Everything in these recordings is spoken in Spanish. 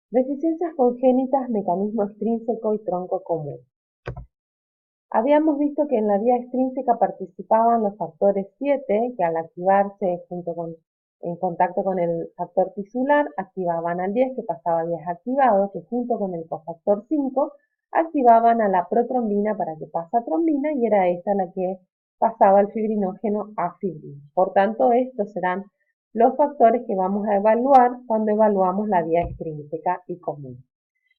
Deficiencias congénitas, mecanismo extrínseco y tronco común. Habíamos visto que en la vía extrínseca participaban los factores 7, que al activarse en contacto con el factor tisular, activaban al 10, que pasaba 10 activado, que junto con el cofactor 5, activaban a la protrombina para que pase a trombina, y era esta la que pasaba el fibrinógeno a fibrina. Por tanto, estos serán los factores que vamos a evaluar cuando evaluamos la vía extrínseca y común.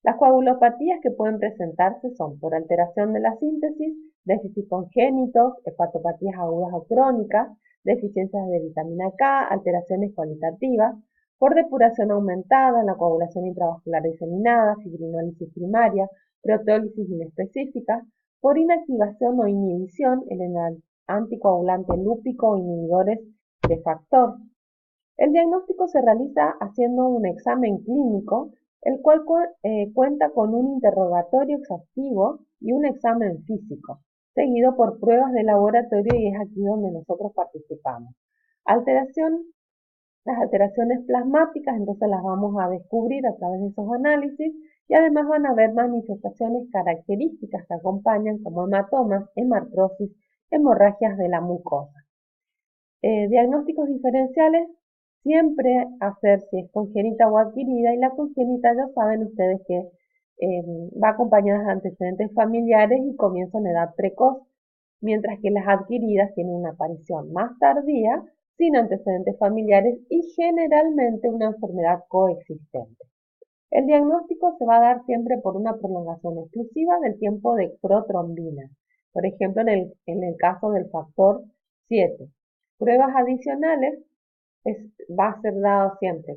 Las coagulopatías que pueden presentarse son por alteración de la síntesis, déficit congénitos, hepatopatías agudas o crónicas, deficiencias de vitamina K, alteraciones cualitativas, por depuración aumentada, la coagulación intravascular diseminada, fibrinólisis primaria, proteólisis inespecífica, por inactivación o inhibición en el anticoagulante lúpico o inhibidores de factor. El diagnóstico se realiza haciendo un examen clínico, el cual cuenta con un interrogatorio exhaustivo y un examen físico, seguido por pruebas de laboratorio, y es aquí donde nosotros participamos. Las alteraciones plasmáticas, entonces las vamos a descubrir a través de esos análisis, y además van a haber manifestaciones características que acompañan, como hematomas, hemartrosis, hemorragias de la mucosa. Diagnósticos diferenciales, siempre hacer si es congénita o adquirida, y la congénita ya saben ustedes que va acompañada de antecedentes familiares y comienza en edad precoz, mientras que las adquiridas tienen una aparición más tardía, sin antecedentes familiares y generalmente una enfermedad coexistente. El diagnóstico se va a dar siempre por una prolongación exclusiva del tiempo de protrombina, por ejemplo en el caso del factor 7. Pruebas adicionales va a ser dado siempre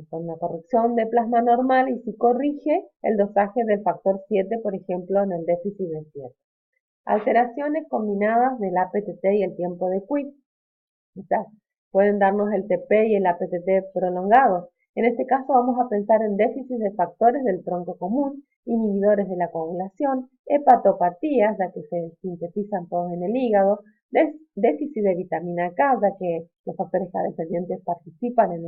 con la corrección de plasma normal, y si corrige el dosaje del factor 7, por ejemplo en el déficit de 7. Alteraciones combinadas del APTT y el tiempo de QIP. Quizás pueden darnos el TP y el APTT prolongado. En este caso vamos a pensar en déficit de factores del tronco común, inhibidores de la coagulación, hepatopatías, ya que se sintetizan todos en el hígado, déficit de vitamina K, ya que los factores K dependientes participan en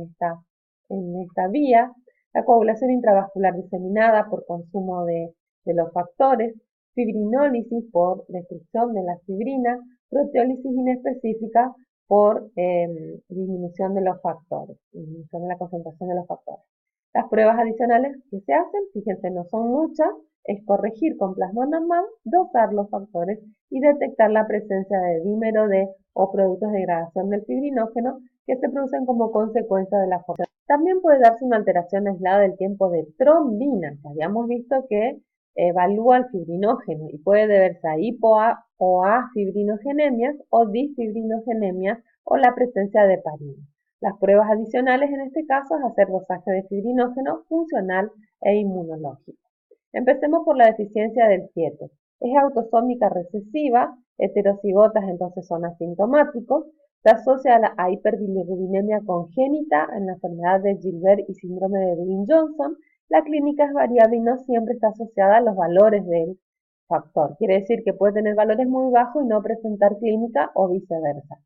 esta vía, la coagulación intravascular diseminada por consumo de los factores, fibrinólisis por destrucción de la fibrina, proteólisis inespecífica por disminución de los factores, disminución de la concentración de los factores. Las pruebas adicionales que se hacen, fíjense, no son muchas, es corregir con plasma normal, dosar los factores y detectar la presencia de dímero D o productos de degradación del fibrinógeno que se producen como consecuencia de la formación. También puede darse una alteración aislada del tiempo de trombina, que habíamos visto que evalúa el fibrinógeno y puede deberse a hipoA o a fibrinogenemias o disfibrinogenemias o la presencia de heparina. Las pruebas adicionales en este caso es hacer dosaje de fibrinógeno funcional e inmunológico. Empecemos por la deficiencia del 7. Es autosómica recesiva, heterocigotas entonces son asintomáticos, se asocia a hiperbilirrubinemia congénita en la enfermedad de Gilbert y síndrome de Ewing-Johnson. La clínica es variable y no siempre está asociada a los valores del factor. Quiere decir que puede tener valores muy bajos y no presentar clínica, o viceversa.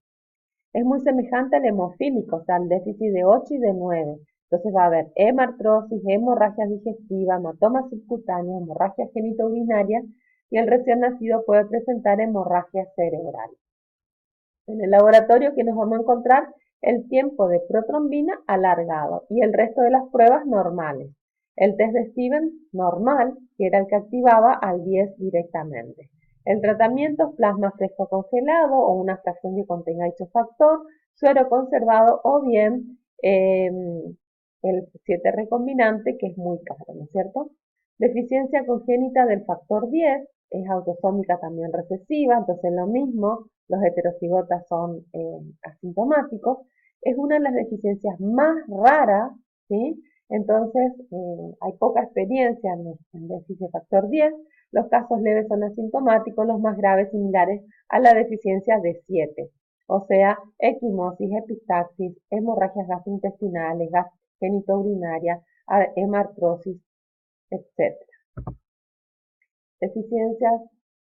Es muy semejante al hemofílico, o sea, al déficit de 8 y de 9. Entonces va a haber hemartrosis, hemorragias digestivas, hematoma subcutánea, hemorragia genitourinaria, y el recién nacido puede presentar hemorragia cerebral. En el laboratorio, que nos vamos a encontrar el tiempo de protrombina alargado y el resto de las pruebas normales. El test de Stevens normal, que era el que activaba al 10 directamente. El tratamiento, plasma fresco congelado o una fracción que contenga dicho factor, suero conservado o bien el 7 recombinante, que es muy caro, ¿no es cierto? Deficiencia congénita del factor 10, es autosómica también recesiva, entonces lo mismo, los heterocigotas son asintomáticos, es una de las deficiencias más raras, ¿sí? Entonces hay poca experiencia en déficit de factor 10, los casos leves son asintomáticos, los más graves similares a la deficiencia de 7, o sea, equimosis, epistaxis, hemorragias gastrointestinales, genitourinaria, hemartrosis, etc. Deficiencias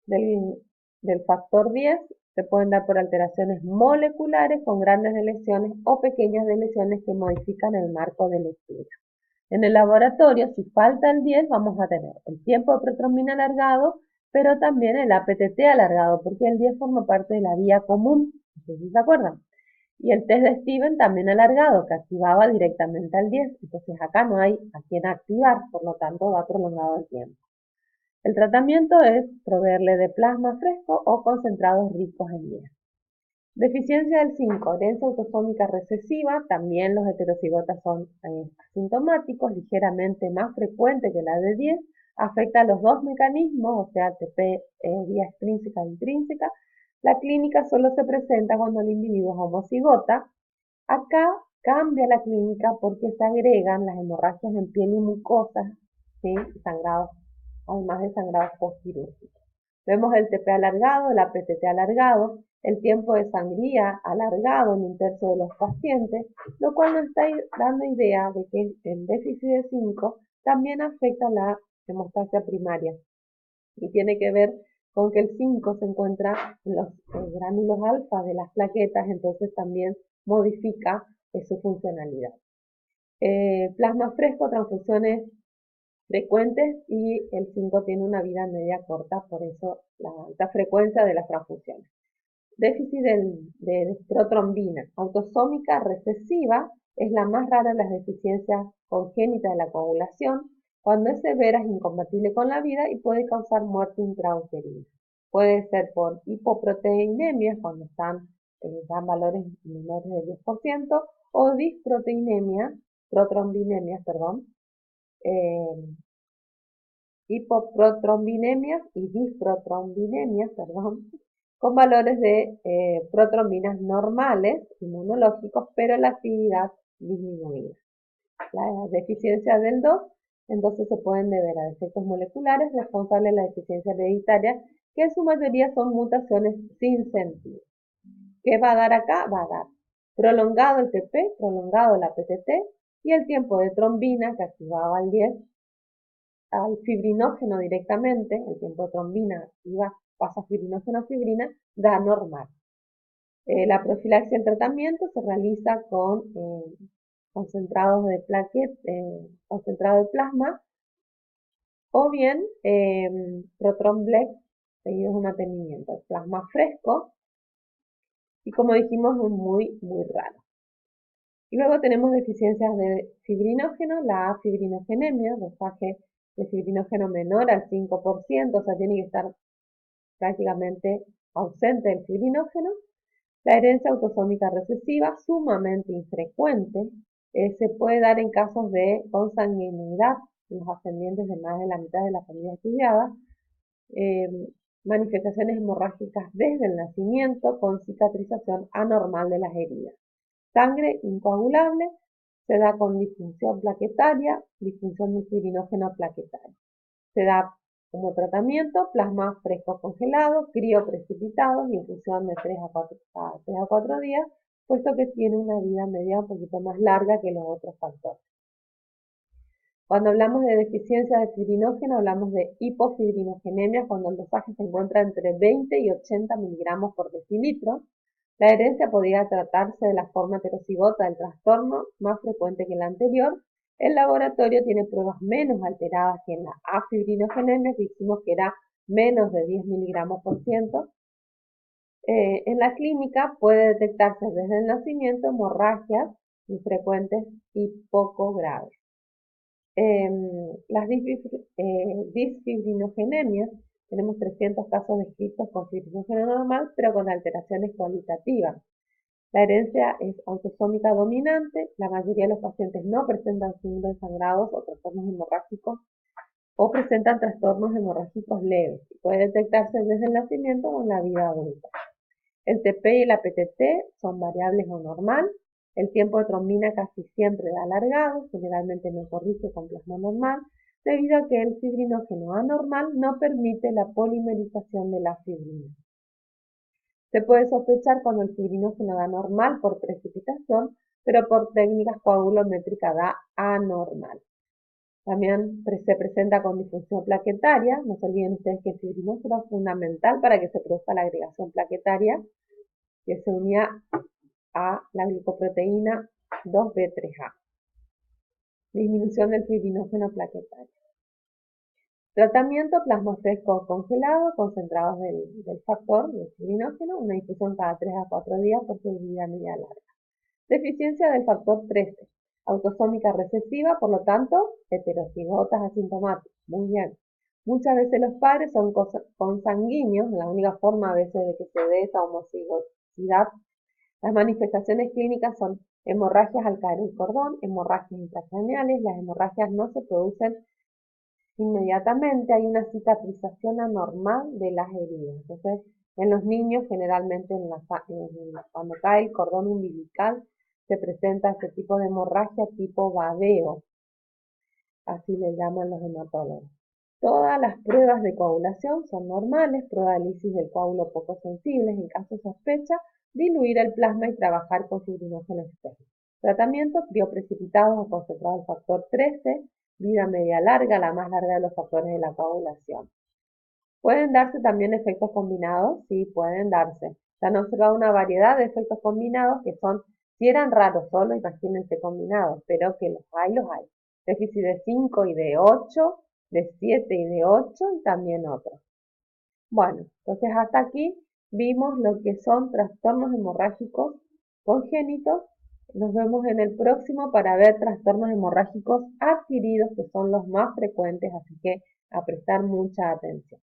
del factor 10 se pueden dar por alteraciones moleculares con grandes lesiones o pequeñas lesiones que modifican el marco del estudio. En el laboratorio, si falta el 10, vamos a tener el tiempo de protrombina alargado, pero también el APTT alargado, porque el 10 forma parte de la vía común, no sé si se acuerdan. Y el test de Steven también alargado, que activaba directamente al 10. Entonces acá no hay a quien activar, por lo tanto va prolongado el tiempo. El tratamiento es proveerle de plasma fresco o concentrados ricos en 10. Deficiencia del 5, herencia autosómica recesiva, también los heterocigotas son asintomáticos, ligeramente más frecuente que la de 10, afecta a los dos mecanismos, o sea, TP vía extrínseca e intrínseca. La clínica solo se presenta cuando el individuo es homocigota. Acá cambia la clínica porque se agregan las hemorragias en piel y mucosas, ¿sí? Sangrados, además de sangrados postquirúrgicos. Vemos el TP alargado, el APTT alargado, el tiempo de sangría alargado en un tercio de los pacientes, lo cual nos está dando idea de que el déficit de 5 también afecta la hemostasia primaria y tiene que ver con que el 5 se encuentra en los gránulos alfa de las plaquetas, entonces también modifica su funcionalidad. Plasma fresco, transfusiones frecuentes y el 5 tiene una vida media corta, por eso la alta frecuencia de las transfusiones. Déficit de protrombina autosómica recesiva es la más rara de las deficiencias congénitas de la coagulación. Cuando es severa es incompatible con la vida y puede causar muerte intrauterina. Puede ser por hipoproteinemia cuando dan valores menores del 10% o disproteinemia, protrombinemia, perdón, hipoprotrombinemias y disprotrombinemias, perdón, con valores de protrombinas normales, inmunológicos, pero la actividad disminuida. Las deficiencias del 2, entonces se pueden deber a defectos moleculares responsables de la deficiencia hereditaria, que en su mayoría son mutaciones sin sentido. ¿Qué va a dar acá? Va a dar prolongado el TP, prolongado la PTT y el tiempo de trombina que activaba al 10 al fibrinógeno directamente, el tiempo de trombina pasa fibrinógeno a fibrina, da normal. La profilaxis del tratamiento se realiza con concentrados de concentrado de plasma o bien Protromblex seguidos de mantenimiento. El plasma fresco y como dijimos es muy raro. Y luego tenemos deficiencias de fibrinógeno, la afibrinogenemia, dosaje de fibrinógeno menor al 5%, o sea, tiene que estar prácticamente ausente el fibrinógeno. La herencia autosómica recesiva, sumamente infrecuente, se puede dar en casos de consanguinidad en los ascendientes de más de la mitad de la familia estudiada, manifestaciones hemorrágicas desde el nacimiento con cicatrización anormal de las heridas. Sangre incoagulable se da con disfunción plaquetaria, disfunción de fibrinógeno plaquetario. Se da como tratamiento plasma fresco congelado, crioprecipitado, infusión de 3 a 4 días, puesto que tiene una vida media un poquito más larga que los otros factores. Cuando hablamos de deficiencia de fibrinógeno, hablamos de hipofibrinogenia, cuando el dosaje se encuentra entre 20 y 80 miligramos por decilitro. La herencia podría tratarse de la forma heterocigota del trastorno, más frecuente que la anterior. El laboratorio tiene pruebas menos alteradas que en la afibrinogenemia, que hicimos que era menos de 10 miligramos por ciento. En la clínica puede detectarse desde el nacimiento hemorragias infrecuentes y poco graves. Las disfibrinogenemias, tenemos 300 casos descritos con fibrinógeno normal, pero con alteraciones cualitativas. La herencia es autosómica dominante, la mayoría de los pacientes no presentan síndromes sangrados o trastornos hemorrágicos o presentan trastornos hemorrágicos leves. Puede detectarse desde el nacimiento o en la vida adulta. El TP y el APTT son variables o normal. El tiempo de trombina casi siempre da alargado, generalmente no corrige con plasma normal, debido a que el fibrinógeno anormal no permite la polimerización de la fibrina. Se puede sospechar cuando el fibrinógeno da normal por precipitación, pero por técnicas coagulométricas da anormal. También se presenta con disfunción plaquetaria. No se olviden ustedes que el fibrinógeno es fundamental para que se produzca la agregación plaquetaria, que se unía a la glicoproteína 2B3A. disminución del fibrinógeno plaquetario. Tratamiento: plasma fresco congelado, concentrados del factor del fibrinógeno, una infusión cada 3 a 4 días por su vida media larga. Deficiencia del factor 13, autosómica recesiva, por lo tanto, heterocigotas asintomáticas. Muy bien. Muchas veces los padres son consanguíneos, la única forma a veces de que se dé esa homocigosidad. Las manifestaciones clínicas son hemorragias al caer el cordón, hemorragias intracraneales. Las hemorragias no se producen inmediatamente, hay una cicatrización anormal de las heridas. Entonces, en los niños generalmente cuando cae el cordón umbilical se presenta este tipo de hemorragia tipo babeo, así le llaman los hematólogos. Todas las pruebas de coagulación son normales, prueba de lisis del coágulo poco sensibles. En caso de sospecha, diluir el plasma y trabajar con fibrinógeno externo. Tratamiento: crioprecipitados o concentrados del factor 13, vida media larga, la más larga de los factores de la coagulación. ¿Pueden darse también efectos combinados? Sí, pueden darse. Se han observado una variedad de efectos combinados que son, si eran raros solo, imagínense combinados, pero que los hay, los hay. Déficit de 5 y de 8, de 7 y de 8 y también otros. Bueno, entonces hasta aquí vimos lo que son trastornos hemorrágicos congénitos. Nos vemos en el próximo para ver trastornos hemorrágicos adquiridos, que son los más frecuentes, así que a prestar mucha atención.